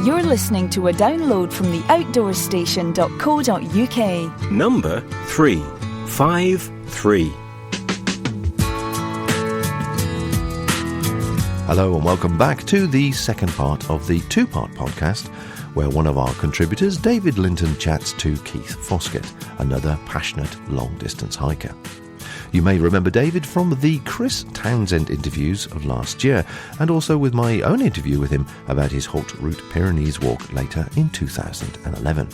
You're listening to a download from the outdoorstation.co.uk. Number 353. Hello and welcome back to the second part of the two-part podcast where one of our contributors, David Linton, chats to Keith Foskett, another passionate long-distance hiker. You may remember David from the Chris Townsend interviews of last year, and also with my own interview with him about his Haute Route Pyrenees walk later in 2011.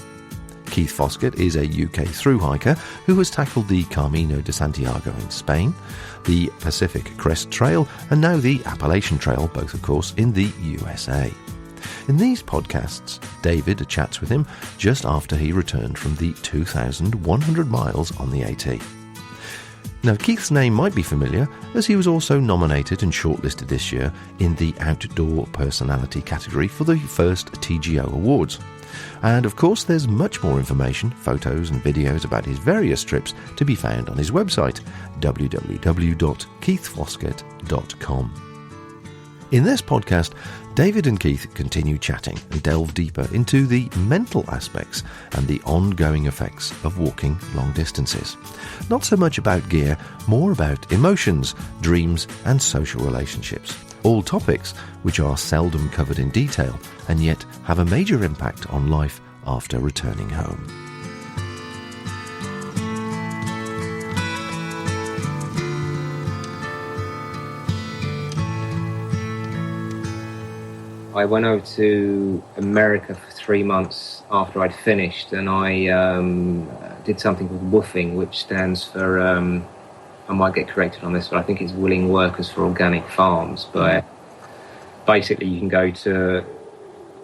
Keith Foskett is a UK thru hiker who has tackled the Camino de Santiago in Spain, the Pacific Crest Trail, and now the Appalachian Trail, both of course in the USA. In these podcasts, David chats with him just after he returned from the 2,100 miles on the AT. Now, Keith's name might be familiar, as he was also nominated and shortlisted this year in the Outdoor Personality category for the first TGO Awards. And of course, there's much more information, photos and videos about his various trips to be found on his website, www.keithfoskett.com. In this podcast, David and Keith continue chatting and delve deeper into the mental aspects and the ongoing effects of walking long distances. Not so much about gear, more about emotions, dreams and social relationships. All topics which are seldom covered in detail and yet have a major impact on life after returning home. I went over to America for 3 months after I'd finished, and I did something called WWOOFing, which stands for, I might get corrected on this, but I think it's Willing Workers for Organic Farms. But basically you can go to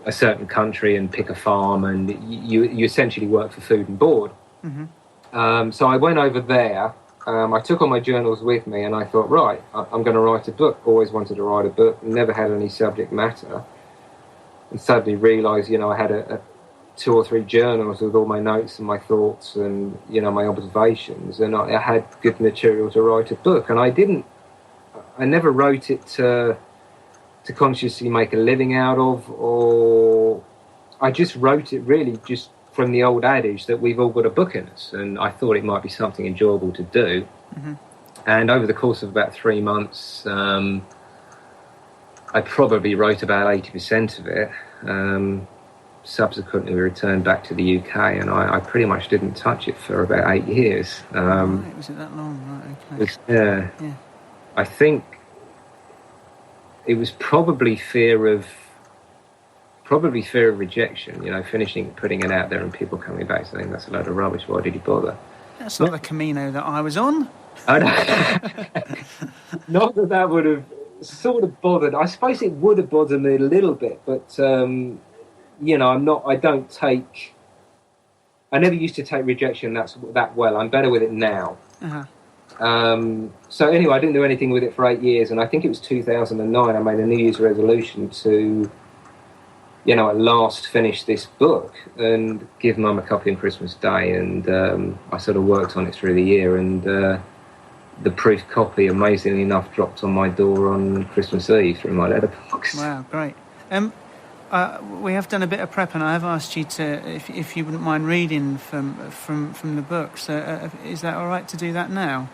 a certain country and pick a farm, and you essentially work for food and board. Mm-hmm. So I went over there. I took all my journals with me, and I thought, right, I'm going to write a book. Always wanted to write a book, never had any subject matter. And suddenly realised, I had 2 or 3 journals with all my notes and my thoughts and, my observations. And I had good material to write a book. And I never wrote it to consciously make a living out of, or I just wrote it really just from the old adage that we've all got a book in us. And I thought it might be something enjoyable to do. Mm-hmm. And over the course of about 3 months, I probably wrote about 80% of it. Subsequently, we returned back to the UK, and I pretty much didn't touch it for about 8 years. Right, was it that long? Right, okay. Yeah. I think it was probably fear of rejection. Finishing, putting it out there, and people coming back saying that's a load of rubbish. Why did you bother? That's not the Camino that I was on. I not that would have sort of bothered. I suppose it would have bothered me a little bit, but I never used to take rejection that well. I'm better with it now. Uh-huh. So anyway, I didn't do anything with it for 8 years, and I think it was 2009 I made a New Year's resolution to at last finish this book and give Mum a copy on Christmas Day, and I sort of worked on it through the year, and the proof copy, amazingly enough, dropped on my door on Christmas Eve through my letterbox. Wow, great. We have done a bit of prep, and I have asked you to, if you wouldn't mind reading from the book. So, is that all right to do that now?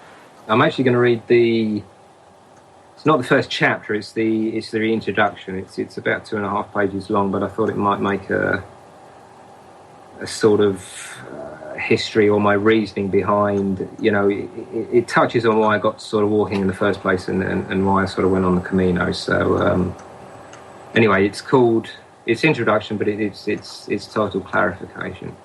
I'm actually going to read it's not the first chapter. It's the introduction. It's about 2.5 pages long, but I thought it might make a sort of history or my reasoning behind, it touches on why I got sort of walking in the first place and why I sort of went on the Camino. So anyway, it's introduction, but it's titled Clarification.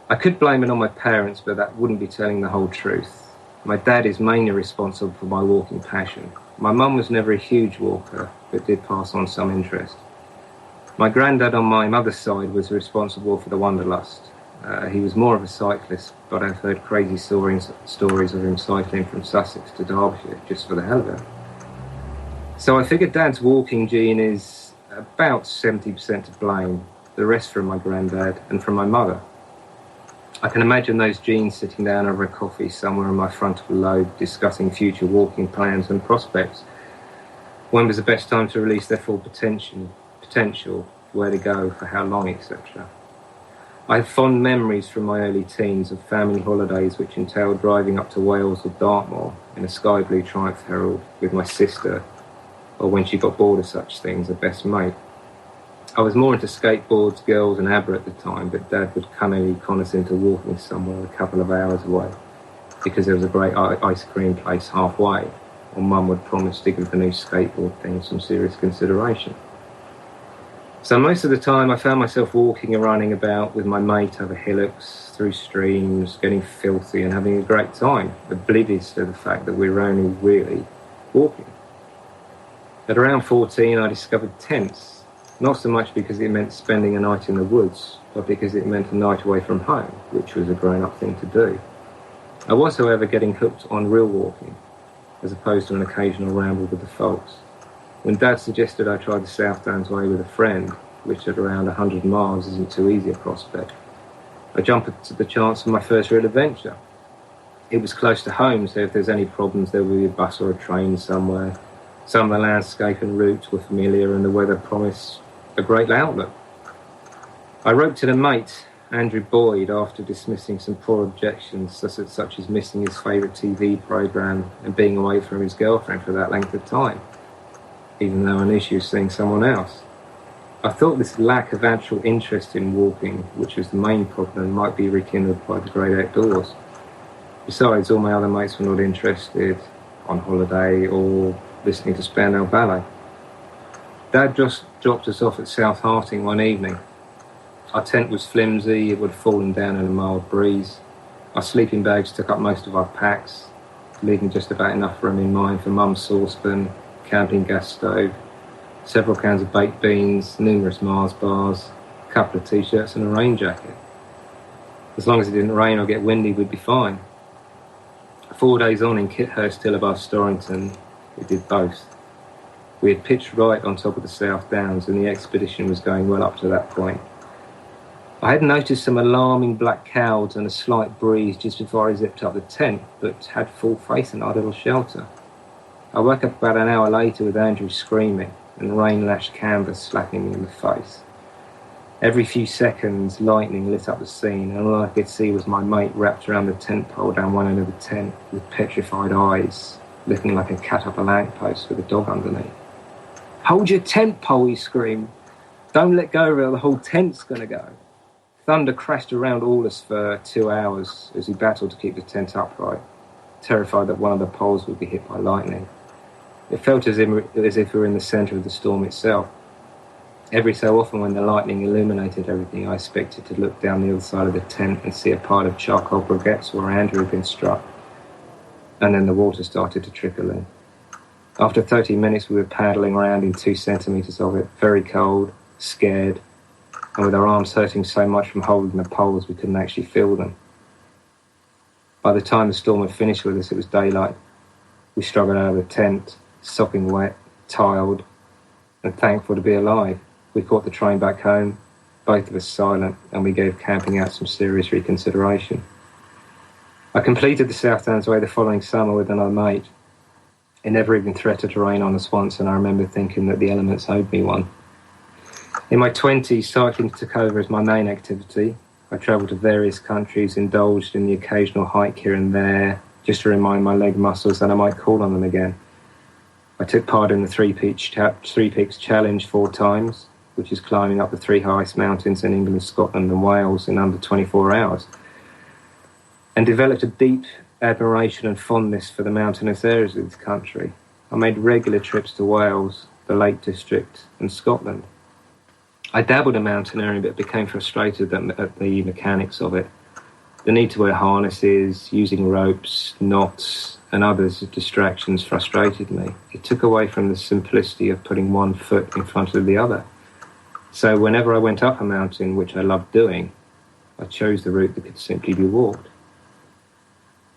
I could blame it on my parents, but that wouldn't be telling the whole truth. My dad is mainly responsible for my walking passion. My mum was never a huge walker, but did pass on some interest. My granddad on my mother's side was responsible for the wanderlust. He was more of a cyclist, but I've heard crazy stories of him cycling from Sussex to Derbyshire just for the hell of it. So I figure Dad's walking gene is about 70% to blame, the rest from my granddad and from my mother. I can imagine those genes sitting down over a coffee somewhere in my frontal lobe discussing future walking plans and prospects. When was the best time to release their full potential? potential, where to go, for how long, etc. I have fond memories from my early teens of family holidays which entailed driving up to Wales or Dartmoor in a sky blue Triumph Herald with my sister, or when she got bored of such things, a best mate. I was more into skateboards, girls and ABBA at the time, but Dad would cunningly con us into walking somewhere a couple of hours away because there was a great ice cream place halfway, or Mum would promise to give the new skateboard thing some serious consideration. So most of the time I found myself walking and running about with my mate over hillocks, through streams, getting filthy and having a great time, oblivious to the fact that we were only really walking. At around 14 I discovered tents, not so much because it meant spending a night in the woods, but because it meant a night away from home, which was a grown-up thing to do. I was, however, getting hooked on real walking, as opposed to an occasional ramble with the folks. When Dad suggested I try the South Downs Way with a friend, which at around 100 miles isn't too easy a prospect, I jumped at the chance of my first real adventure. It was close to home, so if there's any problems there would be a bus or a train somewhere. Some of the landscape and routes were familiar and the weather promised a great outlook. I wrote to the mate, Andrew Boyd, after dismissing some poor objections such as missing his favourite TV programme and being away from his girlfriend for that length of time, even though I knew she was seeing someone else. I thought this lack of actual interest in walking, which was the main problem, might be rekindled by the great outdoors. Besides, all my other mates were not interested, on holiday or listening to Spandau Ballet. Dad just dropped us off at South Harting one evening. Our tent was flimsy, it would have fallen down in a mild breeze. Our sleeping bags took up most of our packs, leaving just about enough room in mine for Mum's saucepan, camping gas stove, several cans of baked beans, numerous Mars bars, a couple of t-shirts and a rain jacket. As long as it didn't rain or get windy, we'd be fine. 4 days on in Kithurst Hill above Storrington, we did both. We had pitched right on top of the South Downs and the expedition was going well up to that point. I had noticed some alarming black clouds and a slight breeze just before I zipped up the tent, but had full faith in our little shelter. I woke up about an hour later with Andrew screaming and rain-lashed canvas slapping me in the face. Every few seconds, lightning lit up the scene, and all I could see was my mate wrapped around the tent pole down one end of the tent with petrified eyes, looking like a cat up a lamppost with a dog underneath. "Hold your tent pole," he screamed. "Don't let go of it or the whole tent's going to go." Thunder crashed around all us for 2 hours as we battled to keep the tent upright, terrified that one of the poles would be hit by lightning. It felt as if we were in the centre of the storm itself. Every so often when the lightning illuminated everything, I expected to look down the other side of the tent and see a pile of charcoal briquettes where Andrew had been struck. And then the water started to trickle in. After 30 minutes we were paddling around in 2 centimetres of it, very cold, scared, and with our arms hurting so much from holding the poles we couldn't actually feel them. By the time the storm had finished with us, it was daylight. We struggled out of the tent, sopping wet, tired, and thankful to be alive. We caught the train back home, both of us silent, and we gave camping out some serious reconsideration. I completed the South Downs Way the following summer with another mate. It never even threatened to rain on us once, and I remember thinking that the elements owed me one. In my 20s, cycling took over as my main activity. I travelled to various countries, indulged in the occasional hike here and there, just to remind my leg muscles that I might call on them again. I took part in the Three Peaks Challenge 4 times, which is climbing up the 3 highest mountains in England, Scotland and Wales in under 24 hours, and developed a deep admiration and fondness for the mountainous areas of this country. I made regular trips to Wales, the Lake District and Scotland. I dabbled in mountaineering but became frustrated at the mechanics of it. The need to wear harnesses, using ropes, knots and others distractions frustrated me. It took away from the simplicity of putting one foot in front of the other. So whenever I went up a mountain, which I loved doing, I chose the route that could simply be walked.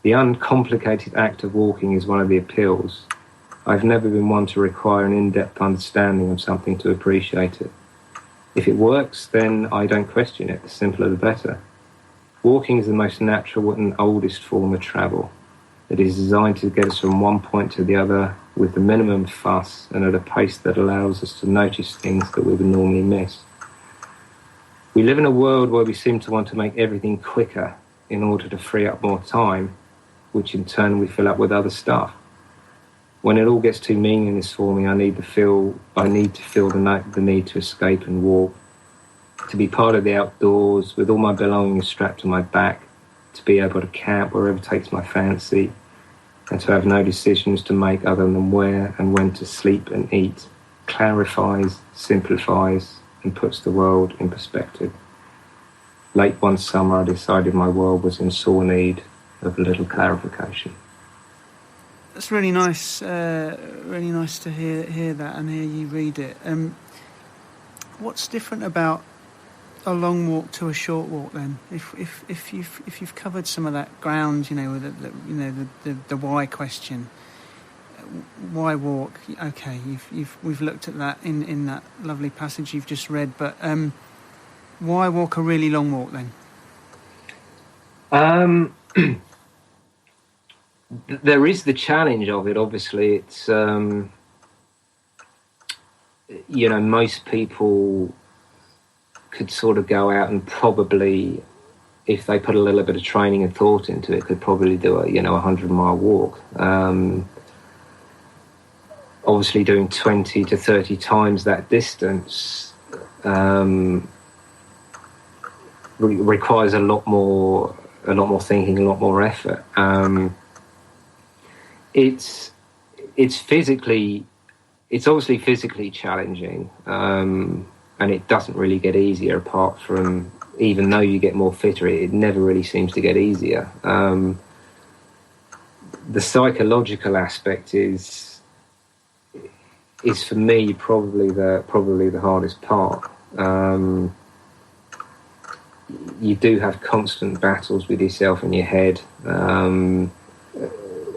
The uncomplicated act of walking is one of the appeals. I've never been one to require an in-depth understanding of something to appreciate it. If it works, then I don't question it. The simpler the better. Walking is the most natural and oldest form of travel. It is designed to get us from one point to the other with the minimum fuss and at a pace that allows us to notice things that we would normally miss. We live in a world where we seem to want to make everything quicker in order to free up more time, which in turn we fill up with other stuff. When it all gets too meaningless for me, I need to feel the need to escape and walk, to be part of the outdoors with all my belongings strapped to my back, to be able to camp wherever takes my fancy, and to have no decisions to make other than where and when to sleep and eat, clarifies, simplifies, and puts the world in perspective. Late one summer, I decided my world was in sore need of a little clarification. That's really nice. Really nice to hear that and hear you read it. What's different about a long walk to a short walk then? If you've covered some of that ground, with the why question. Why walk? Okay, we've looked at that in that lovely passage you've just read, but why walk a really long walk then? There is the challenge of it. Obviously, it's most people could sort of go out and probably, if they put a little bit of training and thought into it, could probably do a 100-mile walk. Obviously, doing 20 to 30 times that distance requires a lot more thinking, a lot more effort. It's obviously physically challenging, and it doesn't really get easier. Apart from, even though you get more fitter, it never really seems to get easier. The psychological aspect is for me probably the hardest part. You do have constant battles with yourself in your head,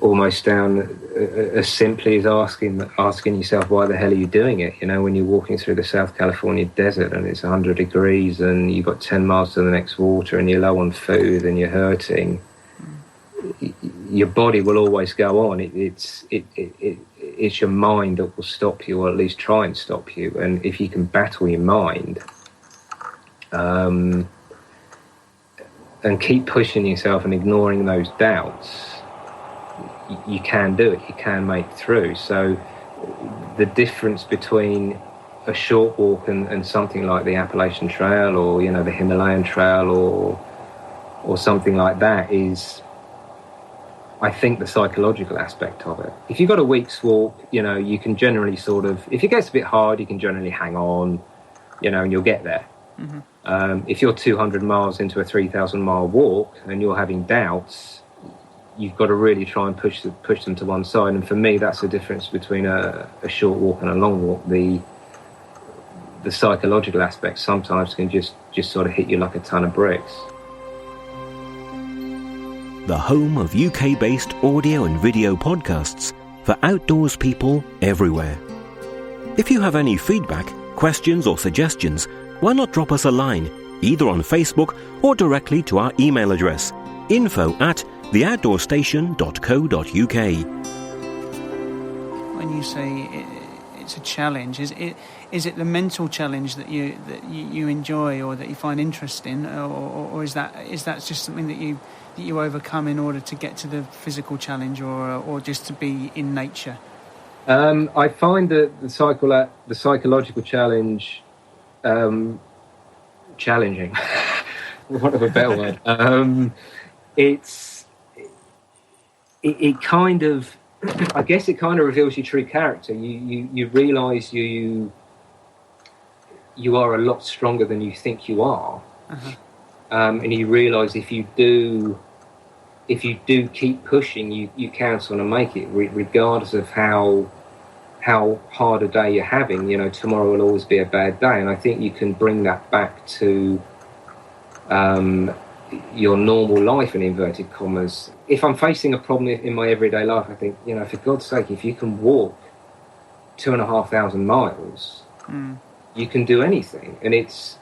almost down as simply as asking yourself, why the hell are you doing it? When you're walking through the South California desert and it's 100 degrees and you've got 10 miles to the next water and you're low on food and you're hurting, your body will always go on. It's your mind that will stop you, or at least try and stop you. And if you can battle your mind, and keep pushing yourself and ignoring those doubts, you can do it. You can make through. So the difference between a short walk and something like the Appalachian Trail, or the Himalayan Trail, or something like that, is, I think, the psychological aspect of it. If you've got a week's walk, you can generally sort of, if it gets a bit hard, you can generally hang on, and you'll get there. Mm-hmm. If you're 200 miles into a 3,000-mile walk and you're having doubts, you've got to really try and push them to one side. And for me, that's the difference between a short walk and a long walk. The psychological aspect sometimes can just sort of hit you like a ton of bricks. The home of UK-based audio and video podcasts for outdoors people everywhere. If you have any feedback, questions or suggestions, why not drop us a line, either on Facebook or directly to our email address, info@theoutdoorstation.co.uk. When you say it's a challenge, is it the mental challenge that you enjoy or that you find interesting, or is that just something that you overcome in order to get to the physical challenge, or just to be in nature? I find that the psychological challenge challenging. What of a better word? It kind of, I guess it kind of reveals your true character. You realise you are a lot stronger than you think you are. Uh-huh. And you realise if you do keep pushing, you can sort of make it, regardless of how hard a day you're having. Tomorrow will always be a bad day, and I think you can bring that back to your normal life, in inverted commas. If I'm facing a problem in my everyday life, I think, for God's sake, if you can walk 2,500 miles, you can do anything. And it's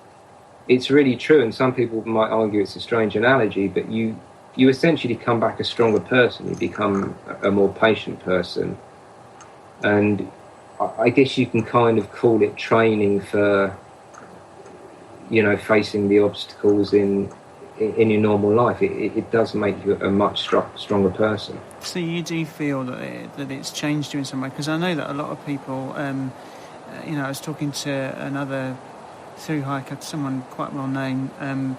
really true. And some people might argue it's a strange analogy, but you essentially come back a stronger person. You become a more patient person. And I guess you can kind of call it training for, facing the obstacles in your normal life. It does make you a much stronger person. So you do feel that it's changed you in some way? Because I know that a lot of people, I was talking to another through hiker, someone quite well known,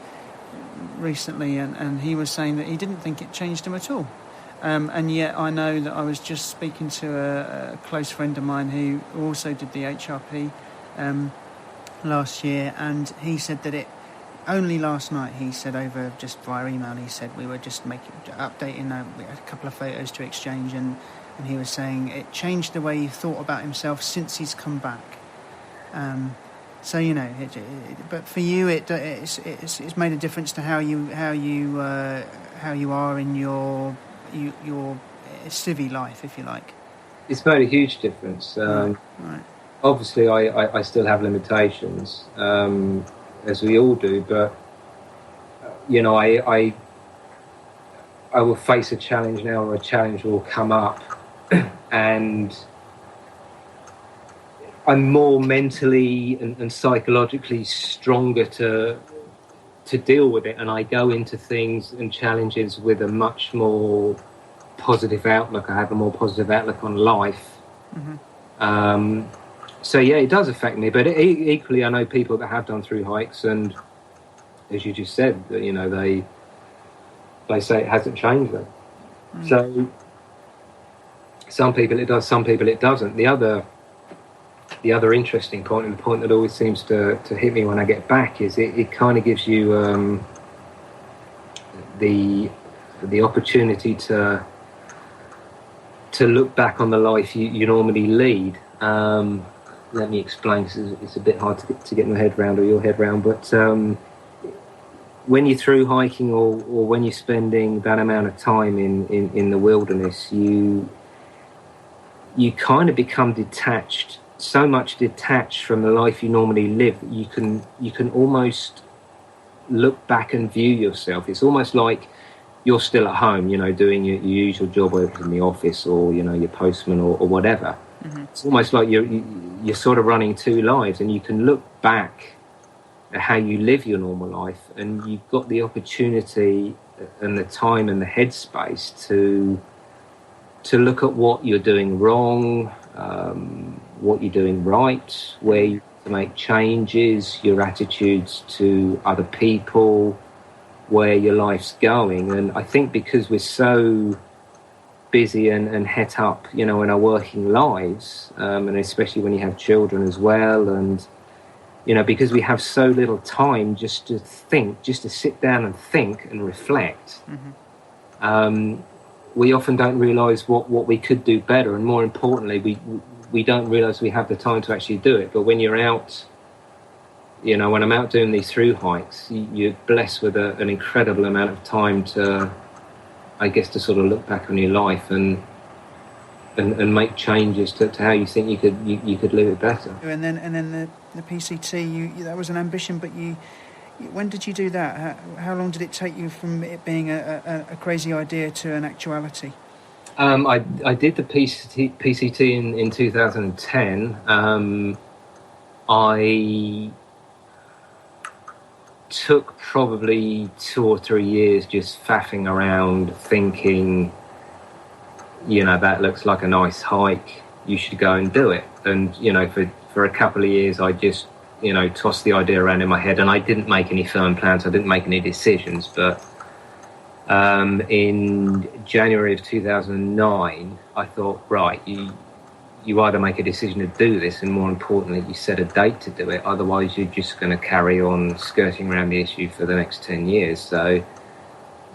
recently, and he was saying that he didn't think it changed him at all. And yet I know that I was just speaking to a close friend of mine who also did the HRP last year, and he said that it only last night, he said, over just via email, he said we were just updating, we had a couple of photos to exchange, and he was saying it changed the way he thought about himself since he's come back. So but for you, it's made a difference to how you are in your civvy life, if you like. It's made a huge difference. Right. Obviously, I still have limitations, as we all do. But I will face a challenge now, or a challenge will come up, and I'm more mentally and psychologically stronger to deal with it, and I go into things and challenges with a much more positive outlook. I have a more positive outlook on life. Mm-hmm. So yeah, it does affect me, but equally I know people that have done through hikes, and as you just said, that they say it hasn't changed them. Mm. So some people it does, some people it doesn't. The other interesting point, and the point that always seems to hit me when I get back, is it kind of gives you the opportunity to look back on the life you normally lead. Let me explain, because it's a bit hard to get my head round, or your head round, but when you're through hiking, or when you're spending that amount of time in the wilderness, you kind of become detached, so much detached from the life you normally live, that you can almost look back and view yourself. It's almost like you're still at home, doing your usual job, whether it's in the office or your postman or whatever. Mm-hmm. It's almost like you're sort of running two lives, and you can look back at how you live your normal life, and you've got the opportunity and the time and the headspace to look at what you're doing wrong, what you're doing right, where you have to make changes, your attitudes to other people, where your life's going. And I think because we're so busy and het up, in our working lives, and especially when you have children as well, and because we have so little time just to think, just to sit down and think and reflect, mm-hmm. We often don't realise what we could do better, and more importantly, we don't realise we have the time to actually do it. But when you're out, when I'm out doing these through hikes, you're blessed with an incredible amount of time to, I guess, to sort of look back on your life and make changes to how you think you could live it better. And then the PCT, that was an ambition, but when did you do that? How long did it take you from it being a crazy idea to an actuality? I did the PCT in 2010. I took probably 2 or 3 years just faffing around, thinking, that looks like a nice hike, you should go and do it. And for a couple of years I just tossed the idea around in my head, and I didn't make any firm plans, I didn't make any decisions. But in January of 2009 I thought, right, you either make a decision to do this, and more importantly, you set a date to do it. Otherwise, you're just going to carry on skirting around the issue for the next 10 years. So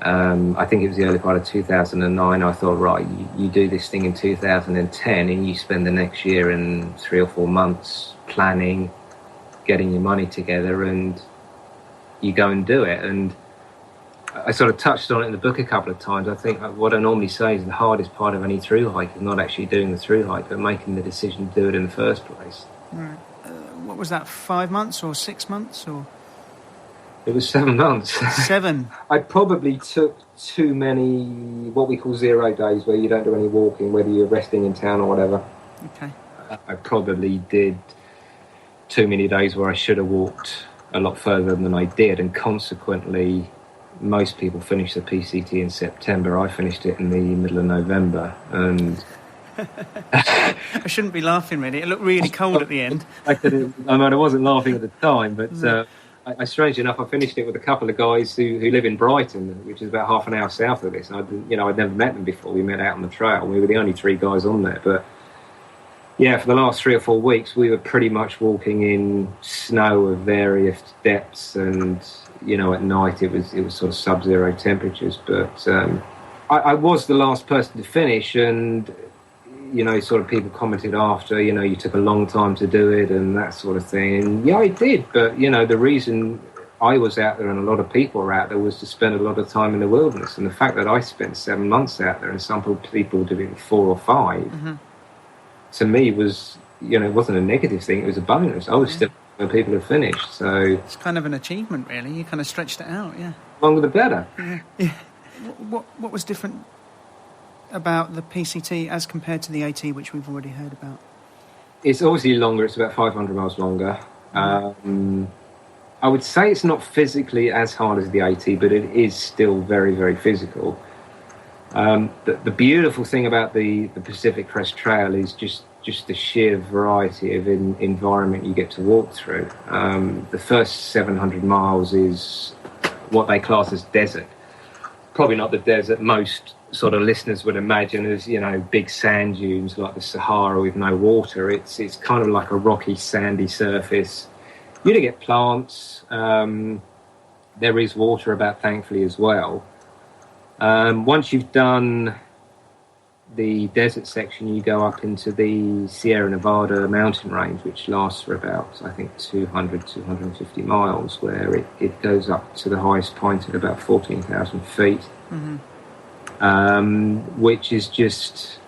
I think it was the early part of 2009. I thought, right, you do this thing in 2010, and you spend the next year and 3 or 4 months planning, getting your money together, and you go and do it. And I sort of touched on it in the book a couple of times. I think what I normally say is the hardest part of any through hike is not actually doing the through hike, but making the decision to do it in the first place. Right. What was that, 5 months or 6 months? Or it was 7 months. 7? I probably took too many what we call 0 days, where you don't do any walking, whether you're resting in town or whatever. Okay. I probably did too many days where I should have walked a lot further than I did, and consequently most people finish the PCT in September. I finished it in the middle of November, and I shouldn't be laughing, really. It looked really cold at the end. I wasn't laughing at the time, but I strangely enough, I finished it with a couple of guys who live in Brighton, which is about half an hour south of this. And I'd never met them before. We met out on the trail. We were the only 3 guys on there, but yeah, for the last 3 or 4 weeks, we were pretty much walking in snow of various depths, and at night it was sort of sub-zero temperatures. But I was the last person to finish, and sort of people commented after, you took a long time to do it and that sort of thing. And yeah, I did, but the reason I was out there and a lot of people were out there was to spend a lot of time in the wilderness. And the fact that I spent 7 months out there and some people did it 4 or 5. To me was, it wasn't a negative thing, it was a bonus. I was still when people had finished, so... It's kind of an achievement, really. You kind of stretched it out, yeah. Longer the better. Yeah. What was different about the PCT as compared to the AT, which we've already heard about? It's obviously longer, it's about 500 miles longer. I would say it's not physically as hard as the AT, but it is still very, very physical. The beautiful thing about the Pacific Crest Trail is just the sheer variety of environment you get to walk through. The first 700 miles is what they class as desert. Probably not the desert most sort of listeners would imagine as, big sand dunes like the Sahara with no water. It's kind of like a rocky, sandy surface. You do get plants. There is water about, thankfully, as well. Once you've done the desert section, you go up into the Sierra Nevada mountain range, which lasts for about, I think, 250 miles, where it goes up to the highest point at about 14,000 feet, which is just,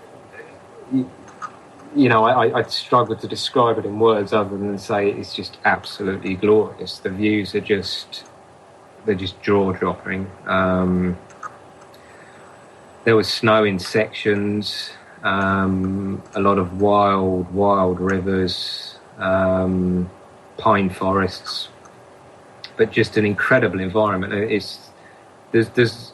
I struggle to describe it in words other than say it's just absolutely glorious. The views are they're just jaw-dropping. There was snow in sections, a lot of wild rivers, pine forests, but just an incredible environment.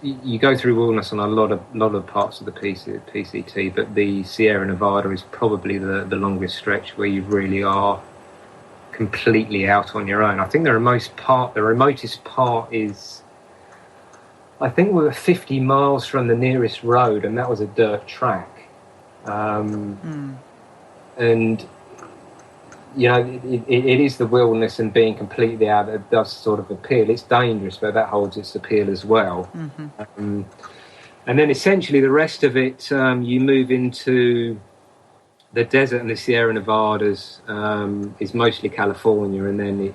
You go through wilderness on a lot of parts of the PCT, but the Sierra Nevada is probably the longest stretch where you really are completely out on your own. I think the remotest part is, I think we were 50 miles from the nearest road, and that was a dirt track. And, it is the wilderness and being completely out that does sort of appeal. It's dangerous, but that holds its appeal as well. And then essentially the rest of it, you move into the desert, and the Sierra Nevadas is mostly California, and then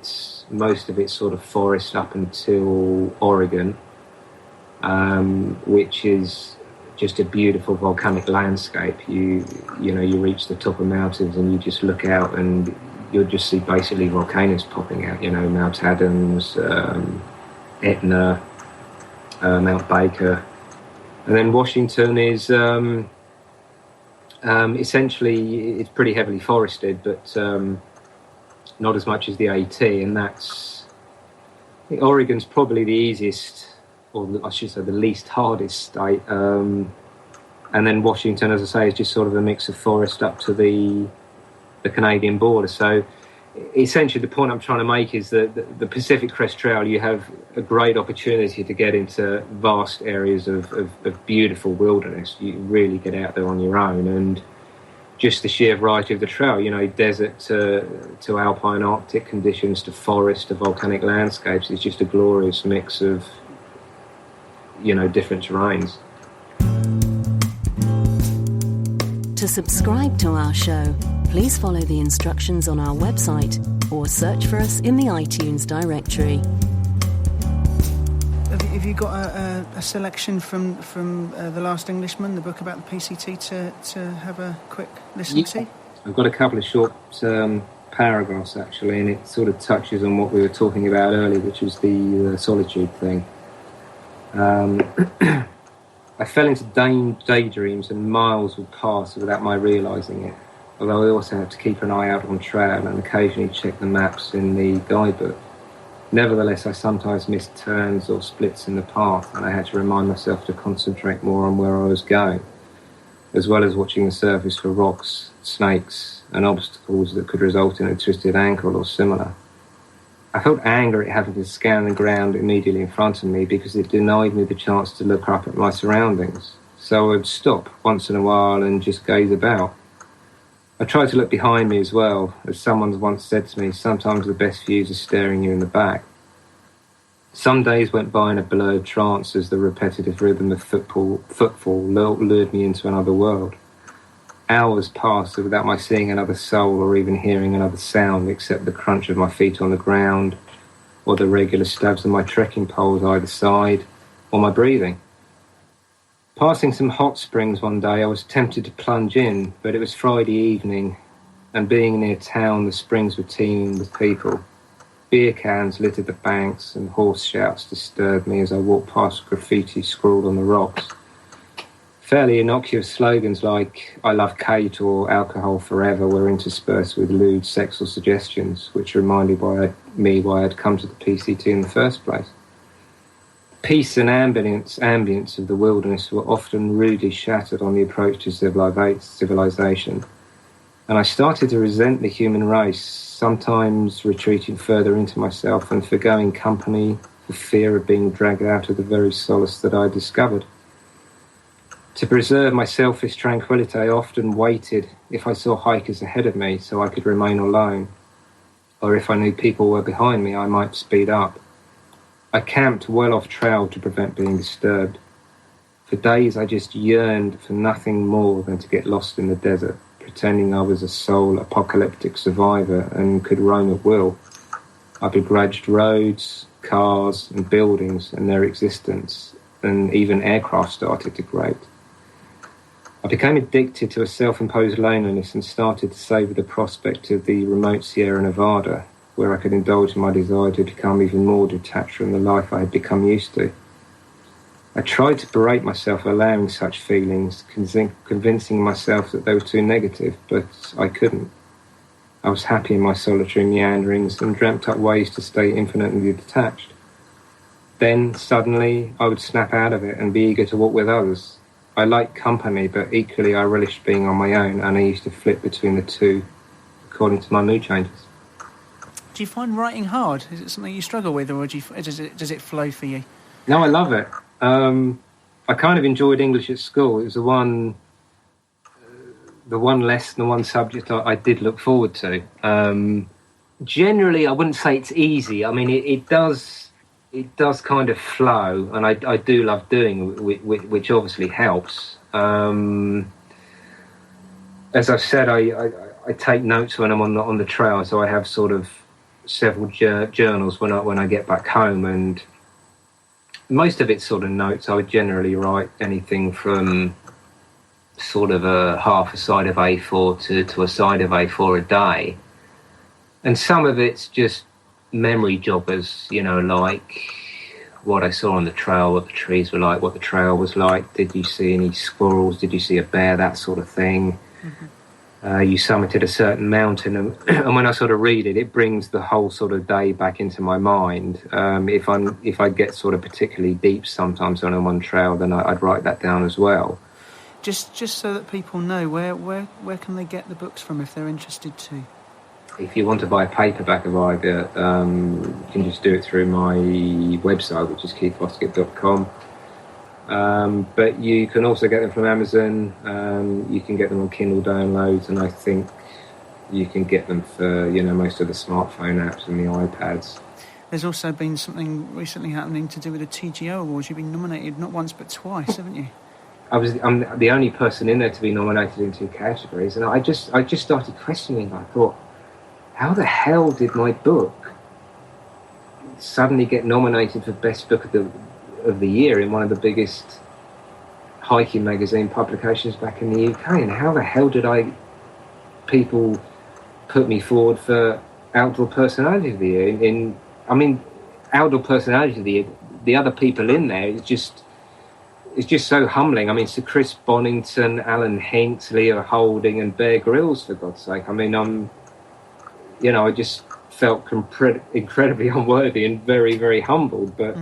most of it's sort of forest up until Oregon. Which is just a beautiful volcanic landscape. You reach the top of mountains and you just look out and you'll just see basically volcanoes popping out. Mount Adams, Etna, Mount Baker, and then Washington is essentially it's pretty heavily forested, but not as much as the AT. And I think Oregon's probably the easiest, or I should say the least hardest state, and then Washington, as I say, is just sort of a mix of forest up to the Canadian border. So essentially the point I'm trying to make is that the Pacific Crest Trail, you have a great opportunity to get into vast areas of beautiful wilderness. You really get out there on your own, and just the sheer variety of the trail, desert to alpine Arctic conditions to forest to volcanic landscapes, is just a glorious mix of different terrains. To subscribe to our show, please follow the instructions on our website or search for us in the iTunes directory. Have you got a selection from The Last Englishman, the book about the PCT, to have a quick listen to? I've got a couple of short paragraphs, actually, and it sort of touches on what we were talking about earlier, which was the solitude thing. I fell into daydreams and miles would pass without my realising it. although I also had to keep an eye out on trail and occasionally check the maps in the guidebook. Nevertheless, I sometimes missed turns or splits in the path, and I had to remind myself to concentrate more on where I was going, as well as watching the surface for rocks, snakes, and obstacles that could result in a twisted ankle or similar. I felt anger at having to scan the ground immediately in front of me because it denied me the chance to look up at my surroundings. So I would stop once in a while and just gaze about. I tried to look behind me as well. As someone once said to me, sometimes the best views are staring you in the back. Some days went by in a blurred trance as the repetitive rhythm of footfall lured me into another world. Hours passed without my seeing another soul or even hearing another sound except the crunch of my feet on the ground, or the regular stabs of my trekking poles either side, or my breathing. Passing some hot springs one day, I was tempted to plunge in, but it was Friday evening, and being near town, the springs were teeming with people. Beer cans littered the banks, and horse shouts disturbed me as I walked past graffiti scrawled on the rocks. Fairly innocuous slogans like "I love Kate" or "Alcohol forever" were interspersed with lewd sexual suggestions, which reminded me why I'd come to the PCT in the first place. Peace and ambience of the wilderness were often rudely shattered on the approach to civilization, and I started to resent the human race, sometimes retreating further into myself and forgoing company for fear of being dragged out of the very solace that I discovered. To preserve my selfish tranquility, I often waited if I saw hikers ahead of me so I could remain alone, or if I knew people were behind me, I might speed up. I camped well off trail to prevent being disturbed. For days I just yearned for nothing more than to get lost in the desert, pretending I was a sole apocalyptic survivor and could roam at will. I begrudged roads, cars and buildings and their existence, and even aircraft started to grate. I became addicted to a self-imposed loneliness and started to savour the prospect of the remote Sierra Nevada, where I could indulge in my desire to become even more detached from the life I had become used to. I tried to berate myself for allowing such feelings, convincing myself that they were too negative, but I couldn't. I was happy in my solitary meanderings and dreamt up ways to stay infinitely detached. Then, suddenly, I would snap out of it and be eager to walk with others. I liked company, but equally I relished being on my own, and I used to flip between the two according to my mood changes. Do you find writing hard? Is it something you struggle with, or does it flow for you? No, I love it. I kind of enjoyed English at school. It was the one lesson, the one subject I did look forward to. Generally, I wouldn't say it's easy. I mean, it does kind of flow, and I do love doing it, which obviously helps. As I've said, I take notes when I'm on the trail, so I have sort of several journals when I get back home, and most of it's sort of notes. I would generally write anything from sort of half a side of A4 to a side of A4 a day, and some of it's just memory joggers, like what I saw on the trail, what the trees were like, what the trail was like. Did you see any squirrels? Did you see a bear? That sort of thing. Mm-hmm. You summited a certain mountain, and when I sort of read it, it brings the whole sort of day back into my mind. If I get sort of particularly deep sometimes on one trail, then I'd write that down as well. Just so that people know, where can they get the books from if they're interested too? If you want to buy a paperback of either, you can just do it through my website, which is keithfoskett.com. But you can also get them from Amazon. You can get them on Kindle downloads, and I think you can get them for most of the smartphone apps and the iPads. There's also been something recently happening to do with the TGO Awards. You've been nominated not once but twice, haven't you? I'm the only person in there to be nominated in 2 categories, and I just started questioning. I thought, how the hell did my book suddenly get nominated for Best Book of the Year in one of the biggest hiking magazine publications back in the UK? And how the hell did people put me forward for Outdoor Personality of the Year? Outdoor Personality of the Year, the other people in there, it's just so humbling. I mean, Sir Chris Bonington, Alan Hinks, Leo Holding, and Bear Grylls, for God's sake. I mean, I just felt incredibly unworthy and very, very humbled. But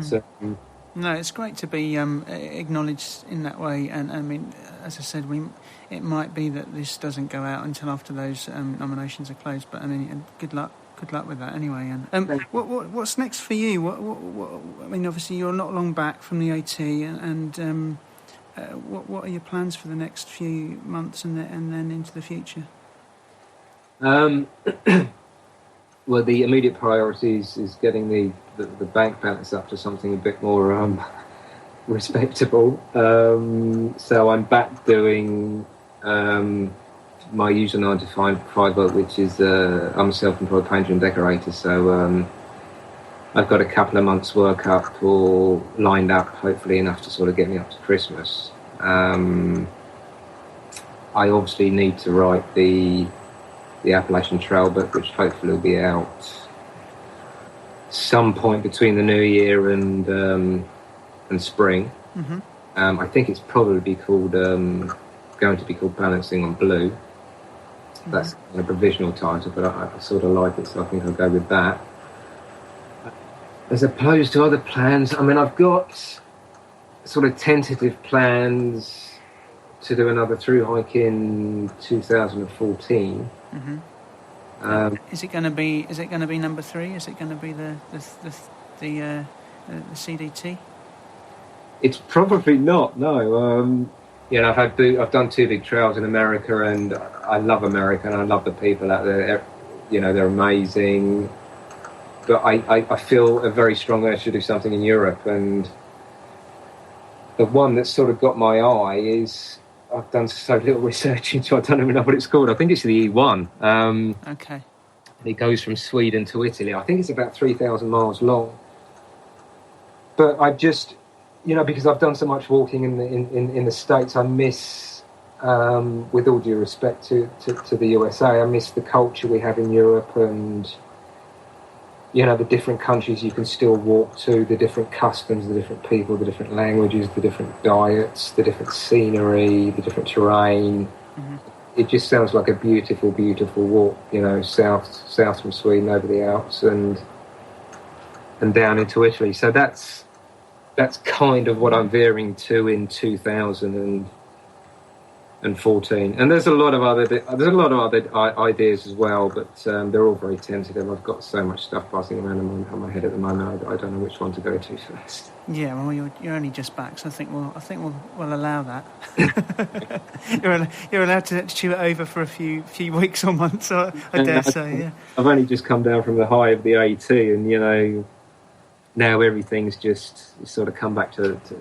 no, it's great to be acknowledged in that way. And I mean, as I said, it might be that this doesn't go out until after those nominations are closed. But I mean, good luck with that anyway. And what's next for you? What I mean, obviously you're not long back from the AT, and what are your plans for the next few months and then into the future? Well, the immediate priority is getting the bank balance up to something a bit more respectable. So I'm back doing my usual 9 to 5 work, which is I'm a self-employed painter and decorator. So I've got a couple of months' work lined up, hopefully enough to sort of get me up to Christmas. I obviously need to write the Appalachian Trail book, which hopefully will be out some point between the new year and spring. Mm-hmm. I think it's probably going to be called Balancing on Blue. Mm-hmm. That's a provisional title, but I sort of like it, so I think I'll go with that. As opposed to other plans, I mean, I've got sort of tentative plans to do another through hike in 2014. Mm-hmm. Is it going to be number 3? Is it going to be the CDT? It's probably not. No. I've done 2 big trails in America, and I love America, and I love the people out there. They're amazing. But I feel a very strong urge to do something in Europe, and the one that's sort of got my eye is, I've done so little research into, I don't even know what it's called. I think it's the E1. Okay. It goes from Sweden to Italy. I think it's about 3,000 miles long. But I just, because I've done so much walking in the States, I miss, with all due respect to the USA, I miss the culture we have in Europe, and the different countries you can still walk to, the different customs, the different people, the different languages, the different diets, the different scenery, the different terrain. Mm-hmm. It just sounds like a beautiful, beautiful walk, south from Sweden over the Alps and down into Italy. So that's kind of what I'm veering to in 2014. And there's a lot of other ideas as well, but they're all very tentative. I've got so much stuff passing around in my head at the moment. I don't know which one to go to first. Yeah, well, you're only just back, so I think we'll allow that. You're allowed to chew it over for a few weeks or months. I dare say. Yeah. I've only just come down from the high of the AT, and now everything's just sort of come back to earth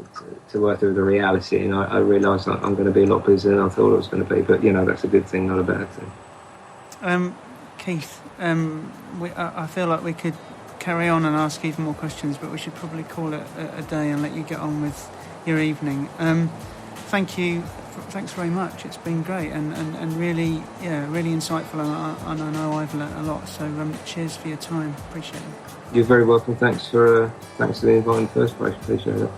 with the reality, and I realise I'm going to be a lot busier than I thought I was going to be. But that's a good thing, not a bad thing. Keith, I feel like we could carry on and ask even more questions, but we should probably call it a day and let you get on with your evening. Thank you. Thanks very much. It's been great and really insightful, and I know I've learnt a lot. So cheers for your time. Appreciate it. You're very welcome. Thanks for the invite in the first place. Appreciate it.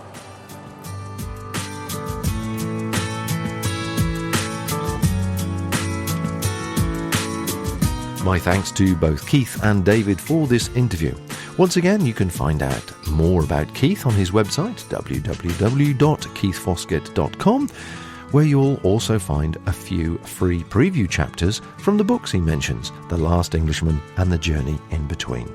My thanks to both Keith and David for this interview. Once again, you can find out more about Keith on his website, www.keithfoskett.com, where you'll also find a few free preview chapters from the books he mentions, The Last Englishman and The Journey in Between.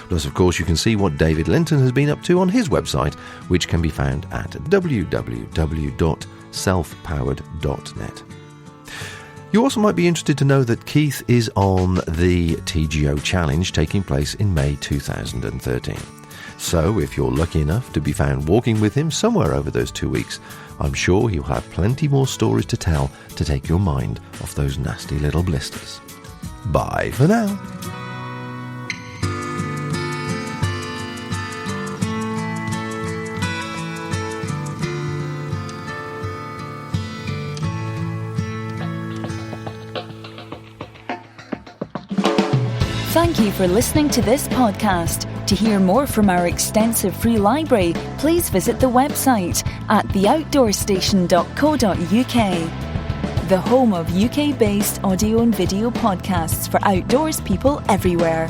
Plus, of course, you can see what David Linton has been up to on his website, which can be found at www.selfpowered.net. You also might be interested to know that Keith is on the TGO Challenge taking place in May 2013. So, if you're lucky enough to be found walking with him somewhere over those 2 weeks, I'm sure he'll have plenty more stories to tell to take your mind off those nasty little blisters. Bye for now. Thank you for listening to this podcast. To hear more from our extensive free library, please visit the website at theoutdoorstation.co.uk, the home of UK-based audio and video podcasts for outdoors people everywhere.